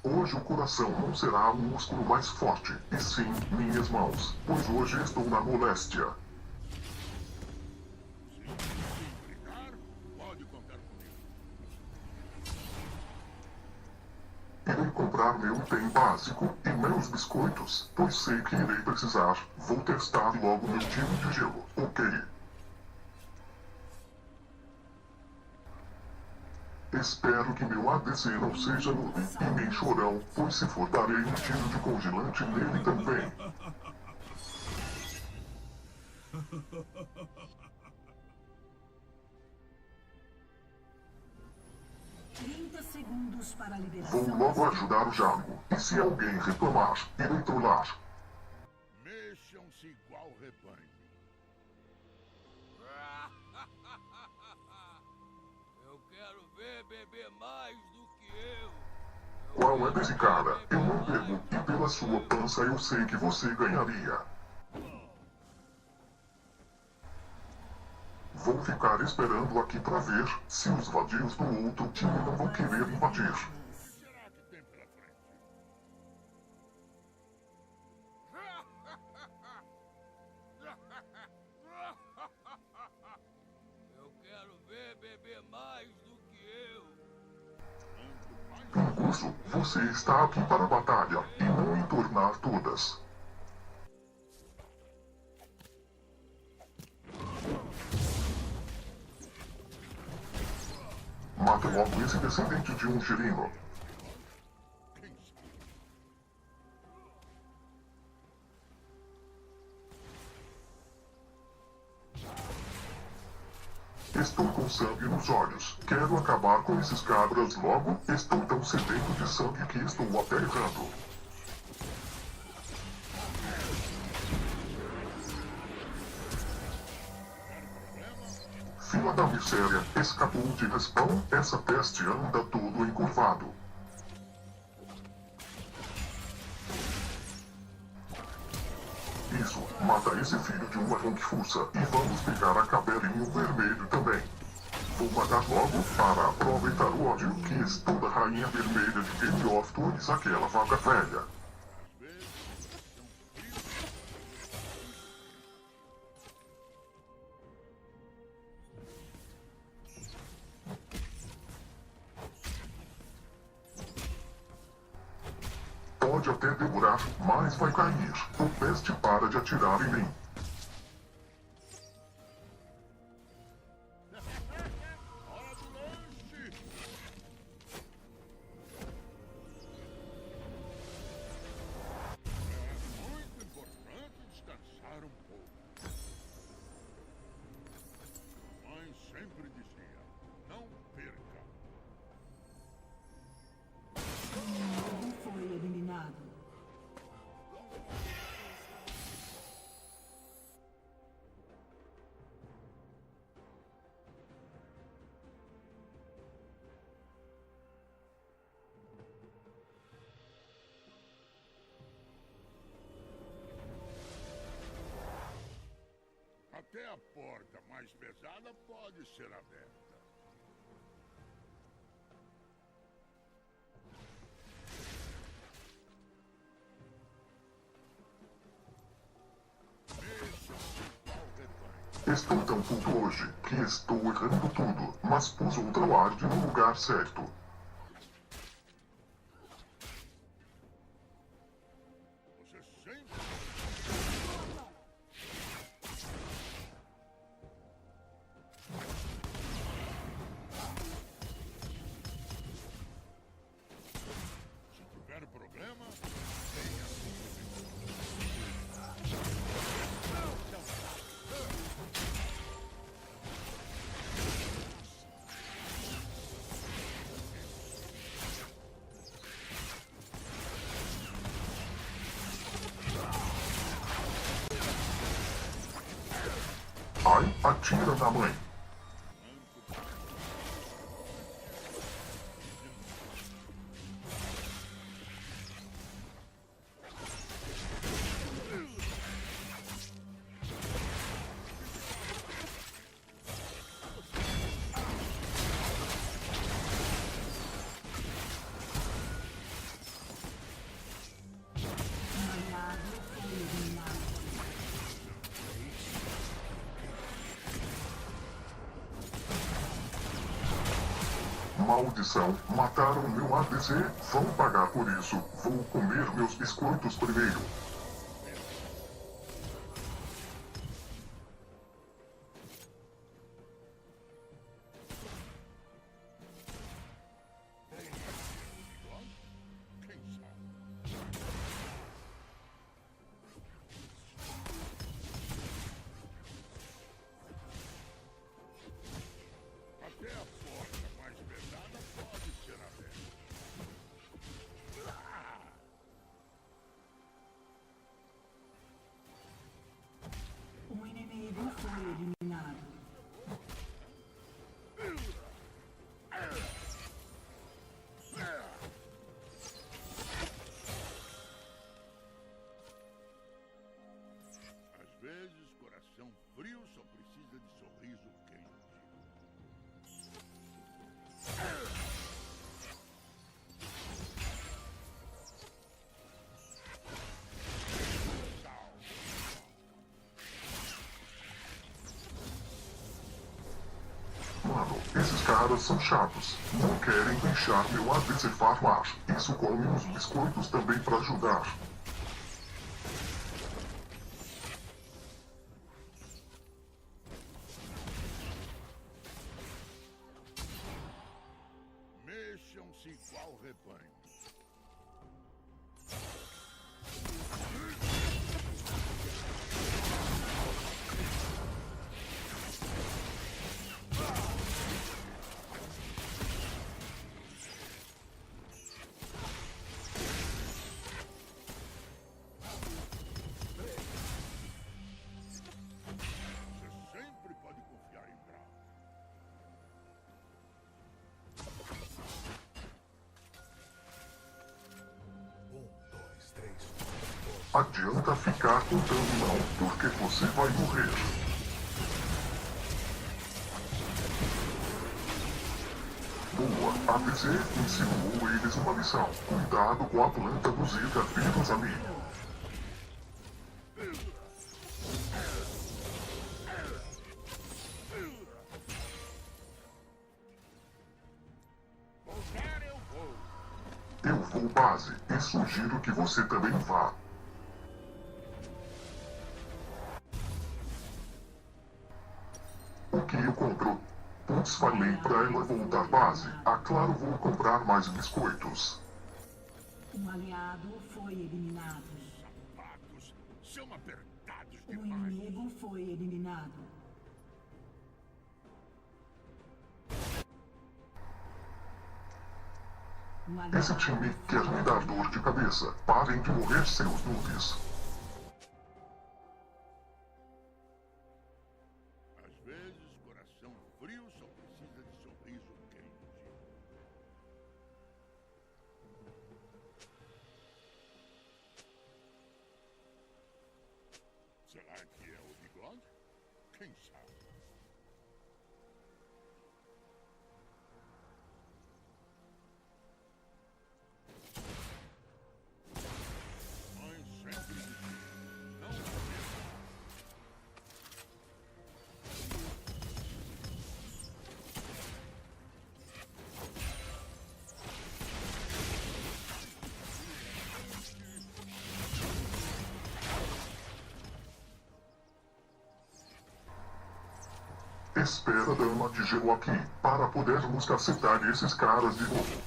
Hoje o coração não será o músculo mais forte, e sim minhas mãos, pois hoje estou na moléstia. Se implicar, pode contar comigo. Irei comprar meu item básico e meus biscoitos, pois sei que irei precisar. Vou testar logo meu time de gelo, ok? Espero que meu ADC não seja noob e nem chorão, pois se for darei um tiro de congelante nele também. 30 segundos para a Vou liberação. logo ajudar o Jargo, e se alguém reclamar, irei trollar. Mexam-se igual rebanho. Eu quero ver beber mais do que eu. Qual é desse cara? Eu não bebo, e pela sua pança eu sei que você ganharia. Vou ficar esperando aqui pra ver se os vadios do outro time não vão querer invadir. O que será que tem pela frente? Eu quero ver beber mais do que eu. Pinguço, você está aqui para a batalha, e não entornar todas. Mate logo esse descendente de um girino. Estou com sangue nos olhos. Quero acabar com esses cabras logo. Estou tão sedento de sangue que estou até errando. Fila da miséria, escapou de respawn. Essa peste anda todo encurvado. Isso, mata esse filho de uma ronquifuça e vamos pegar a cabelinho vermelho também. Vou matar logo para aproveitar o ódio que estou da rainha vermelha de Game of Thrones, aquela vaca velha. Pode até demorar, mas vai cair. O peste para de atirar em mim. Hora do lanche! É muito importante descansar um pouco. Mamãe sempre dizia, não perca. Um foi eliminado. Até a porta mais pesada pode ser aberta. Mexam-se igual rebanho. Estou tão puto hoje que estou errando tudo, mas pus outra ward no lugar certo. Você sempre... Se tiver problema, venha. Ai, atira na mãe. maldição. Mataram meu ADC. Vão pagar por isso. Vou comer meus biscoitos primeiro. Quem sabe? Até a porta mais pesada pode ser aberta. Um inimigo foi eliminado. Às vezes, coração frio só precisa de sorriso quente. Mano, esses caras são chatos. Não querem deixar meu ADC farmar. Isso come uns biscoitos também pra ajudar. Mexam-se igual rebanho. Você sempre pode confiar em Brown. Adianta ficar contando não, porque você vai morrer. Boa, ADC ensinou eles uma lição. Cuidado com a planta do Zika vírus ali. Voltar eu vou. Eu vou base e sugiro que você também vá. O que eu compro? Putz, falei pra ela voltar base. Ah, claro, vou comprar mais biscoitos. Um aliado foi eliminado. Sapatos são apertados Um demais. inimigo foi eliminado. Um Esse aliado time foi quer me dar dor de cabeça. Parem de morrer, seus noobs. Às vezes, coração frio só precisa de sorriso quente. Será que é o bigode? Quem sabe? Mãe sempre dizia, não esqueça. Espera, dama de gelo aqui, para podermos cacetar esses caras de novo.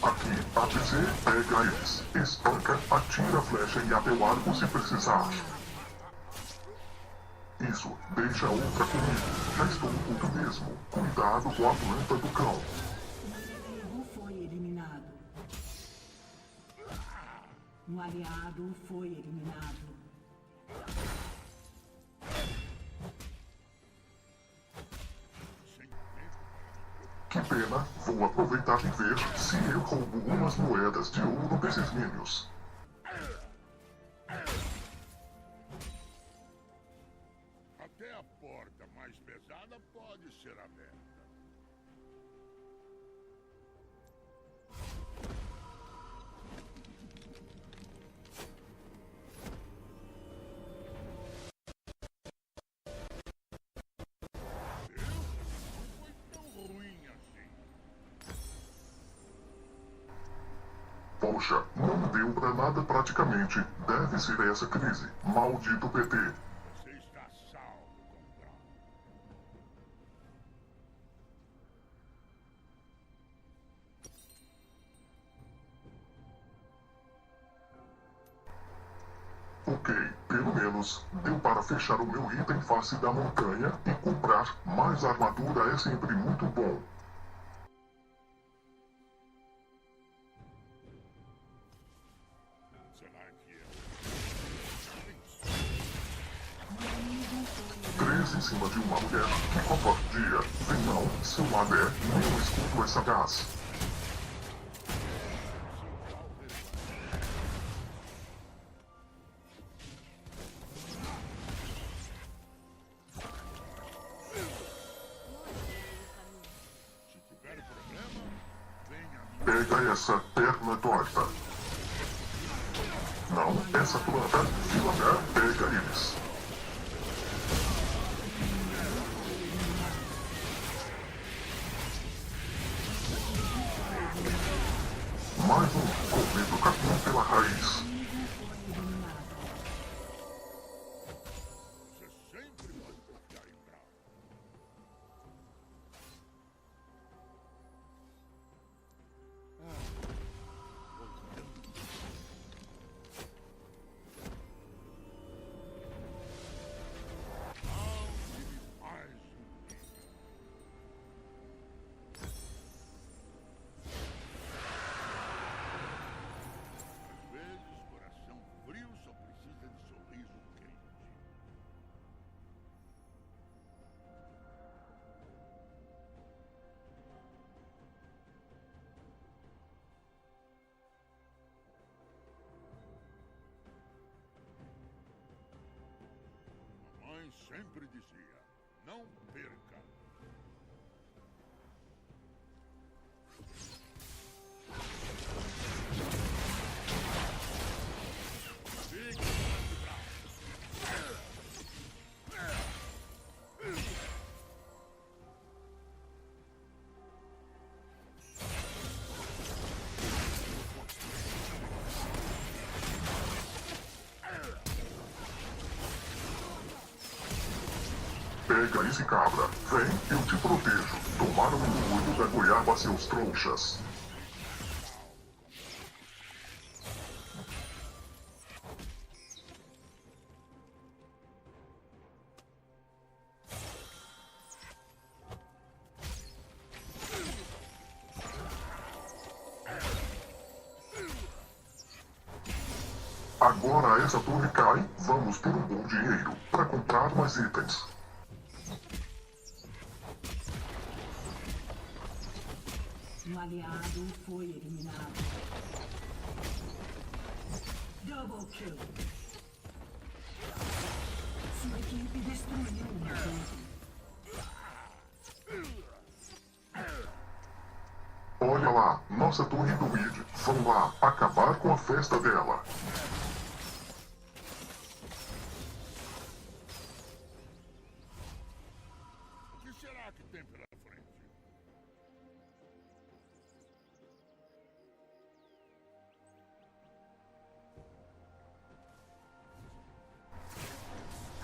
Aqui, APC, pega eles. Espanca, atira a flecha e até o arco se precisar. Isso, deixa outra comigo. Já estou puto mesmo. Cuidado com a planta do cão. Um inimigo foi eliminado. Um aliado foi eliminado. Sem tempo Que pena, vou aproveitar e ver se eu roubo umas moedas de ouro desses minions. até a porta mais pesada pode ser aberta. Poxa, não deu pra nada praticamente. Deve ser essa crise. Maldito PT. Você está salvo, Condral. Ok, pelo menos deu para fechar o meu item face da montanha e comprar mais armadura é sempre muito bom. Será que é? 3 em cima de uma mulher. Que covardia. Vem não, seu Madé, meu escudo é sagaz. Se tiver problema, venha a mim. Pega essa perna torta. Não, essa planta. Devagar, pega eles. Mais um, comendo capim pela raiz. Você sempre pode confiar em Bravo. Mais um dia. Às vezes, coração frio só precisa de sorriso quente. Mamãe sempre dizia: não perca. Fique mais bravo. Pega esse cabra. Vem, eu te protejo. Tomaram o olho da goiaba, seus trouxas. Agora essa torre cai, vamos ter um bom dinheiro para comprar mais itens. Um aliado foi eliminado. Double kill. Sua equipe destruiu uma torre. Olha lá, nossa torre do Mid. Vão lá, acabar com a festa dela. O que será que tem pela frente?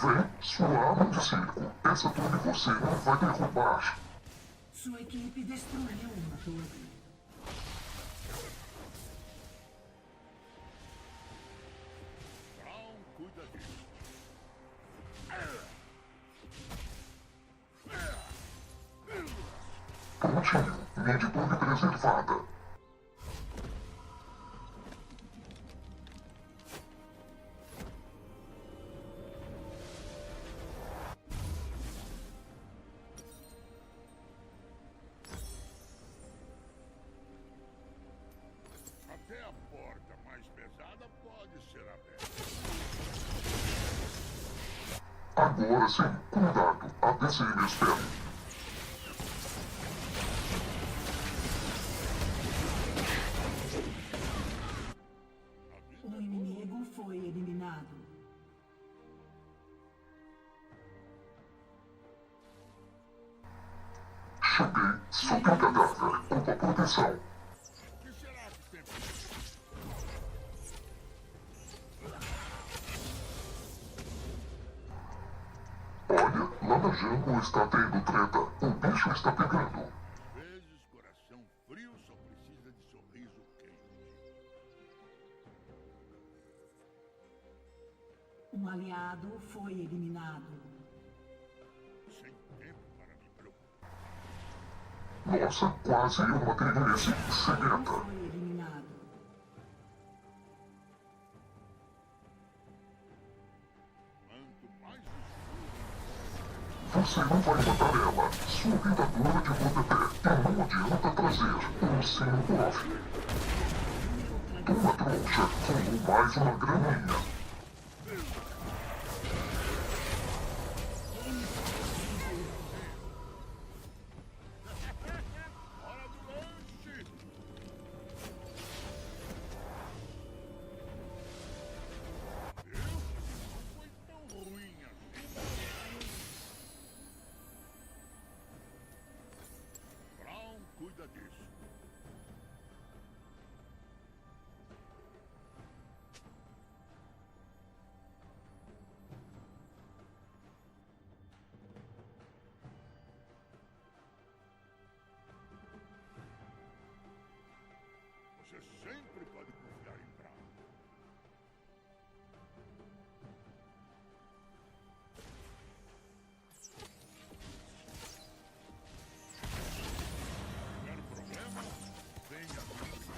Vem, sua arma de circo. Essa torre você não vai derrubar. Sua equipe destruiu uma torre. Brown cuida disso. Prontinho, mid torre preservada. Até a porta mais pesada pode ser aberta. Agora sim, cuidado, a DCM espera. Um inimigo foi eliminado. Cheguei, sob o cadáver, com a proteção. O que será que tem por Cada jungle está tendo treta. O bicho está pegando. Às vezes, coração frio só precisa de sorriso quente. Um aliado foi eliminado. Sem tempo para me preocupar. Nossa, quase uma criança cegueta. Foi eliminado. Quanto mais Você não vai matar ela. Sua dentadura de rodapé. E não adianta trazer um símbolo off. Toma trouxa, como mais uma graninha. hora do lanche! Viu? Não foi tão ruim assim. Brown cuida disso. Você sempre pode confiar em Brown. Tiver problema, venha comigo.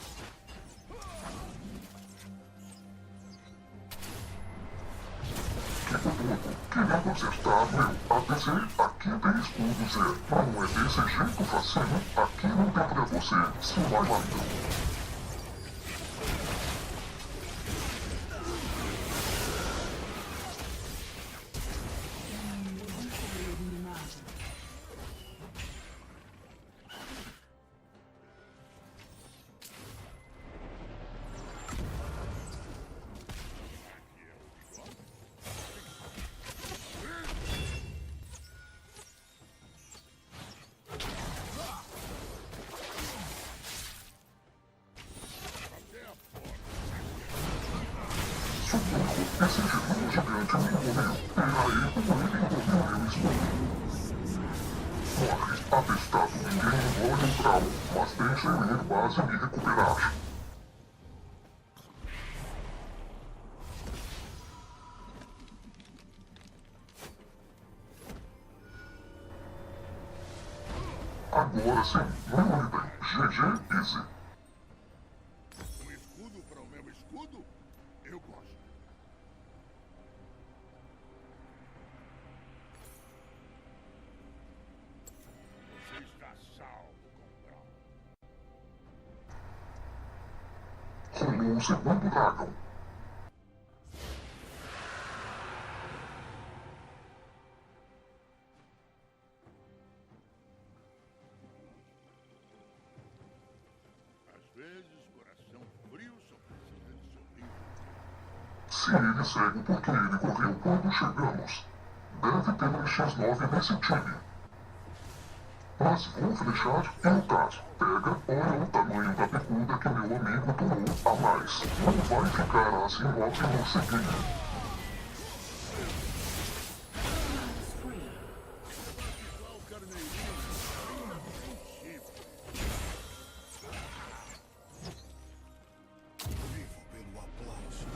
Que bonito. Querendo acertar, meu. APC, aqui tem escudo, Zé. Não é desse jeito facinho. Aqui não tem pra você. Se vai lá, então. Foi eliminado. Socorro, esse gigante me envolveu. Era ele como ele envolveu meu escudo. Morre, atestado, ninguém engole o grau, mas deixa eu ir base me recuperar. Agora sim, meu item, GG Easy. Um escudo para o meu escudo? Eu gosto. Você está salvo com Brown. Rolou o segundo dragão. Às vezes, coração frio só precisa de sorriso. Se ele segue porque ele correu quando chegamos, deve ter um X9 nesse time. Mas vou flechar e lutar. Pega, olha o tamanho da bicuda que meu amigo tomou a mais. Não vai ficar assim logo no seguinte. Spree. Igual carneirinho. Impossível. Vivo pelo aplauso.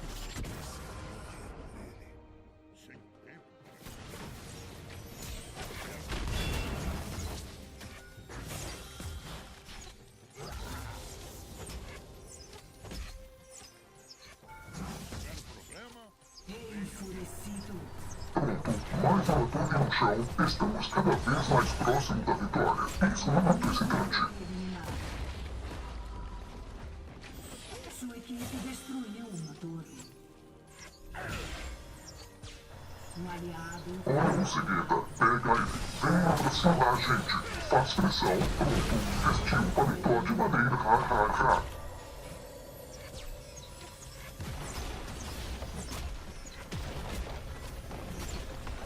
Morrer por ele. Sem tempo para tiver problema, Enfurecido. Pronto, mais uma torre no chão, estamos cada vez mais próximo da vitória. Isso é muito excitante. Eliminado. Sua equipe destruiu uma torre. Um aliado Olha o cegueta, pega ele, venha pra cima, gente. Faz pressão, pronto, vestiu paletó de madeira, ha, ha, ha.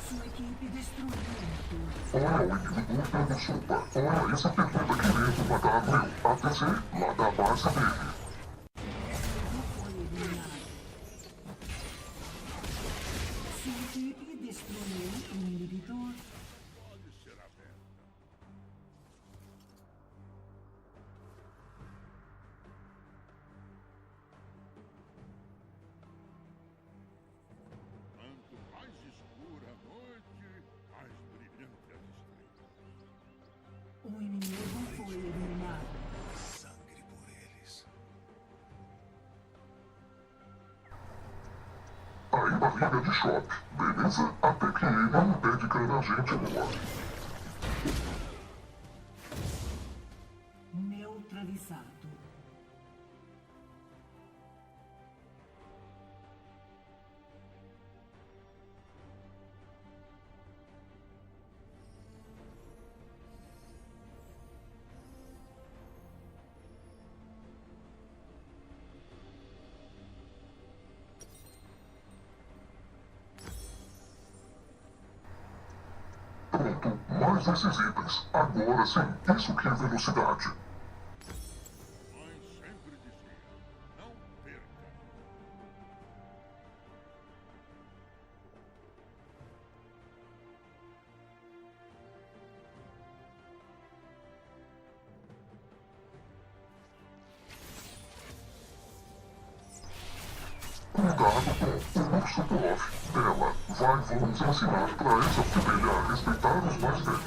Sua equipe destruiu uma torre. Olha o inibidor dando sopa. Olha essa pergunta querendo matar meu APC lá da base dele. Foi eliminado. Sua equipe destruiu um inibidor. briga de shopping, beleza? Até que ele impede que a gente boa. Neutralizado. Pronto, mais esses itens. Agora sim, isso que é velocidade. Mãe sempre dizia: não perca. Cuidado com o urso Polof. Dela, vamos ensinar pra essa filha a respeitar os mais velhos.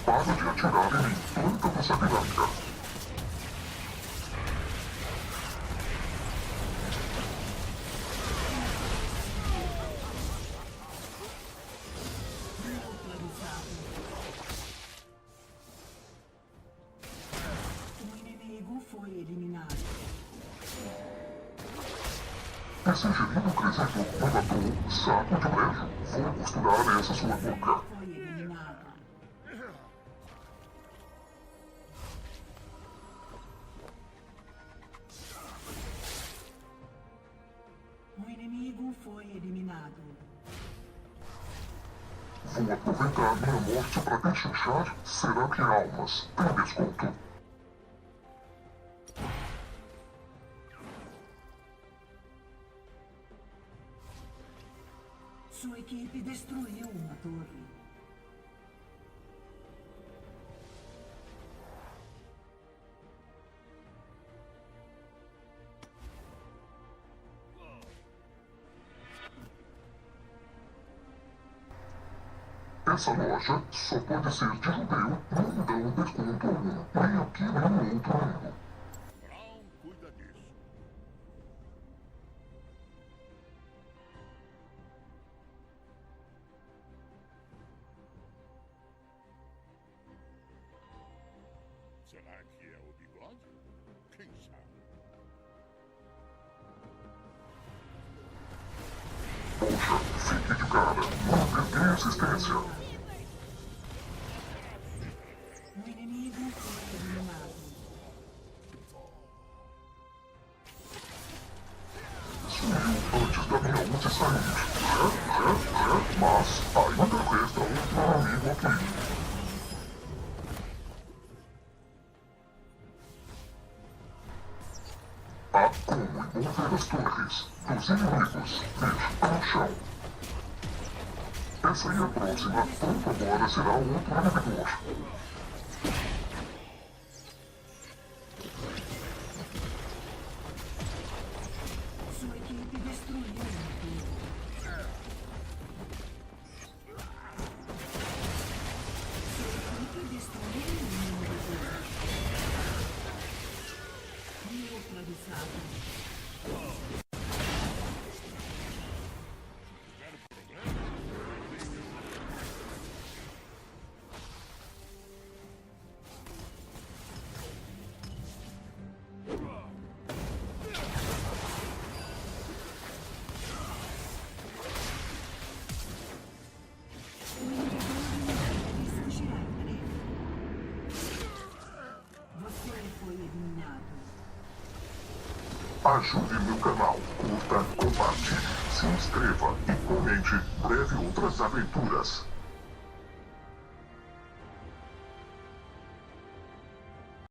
Para de atirar em mim, planta dessa pirâmide. O inimigo foi eliminado. Esse gemido crescendo me matou. Saco de brejo. Vou costurar essa sua boca. Foi eliminado. O inimigo foi eliminado. Vou aproveitar minha morte para pechinchar. Será que almas tem desconto? Sua equipe destruiu uma torre. Essa loja só pode ser de judeu, não dão desconto algum, nem aqui nem no outro mundo. Brown cuida disso. Será que é o bigode? Quem sabe? Poxa, fique de cara, não perder a assistência. O inimigo foi eliminado. Sumiu antes da minha ult sair. Mas ainda resta outro amigo aqui. Há como envolver as torres dos inimigos no chão. Essa é a próxima, pronto agora será outro inibidor. Sua equipe destruiu uma torre. Sua equipe destruiu um inimigo. Neutralizado. O inimigo deve girar nele. Você foi eliminado. Ajude meu canal, curta, compartilhe, se inscreva e comente breve outras aventuras.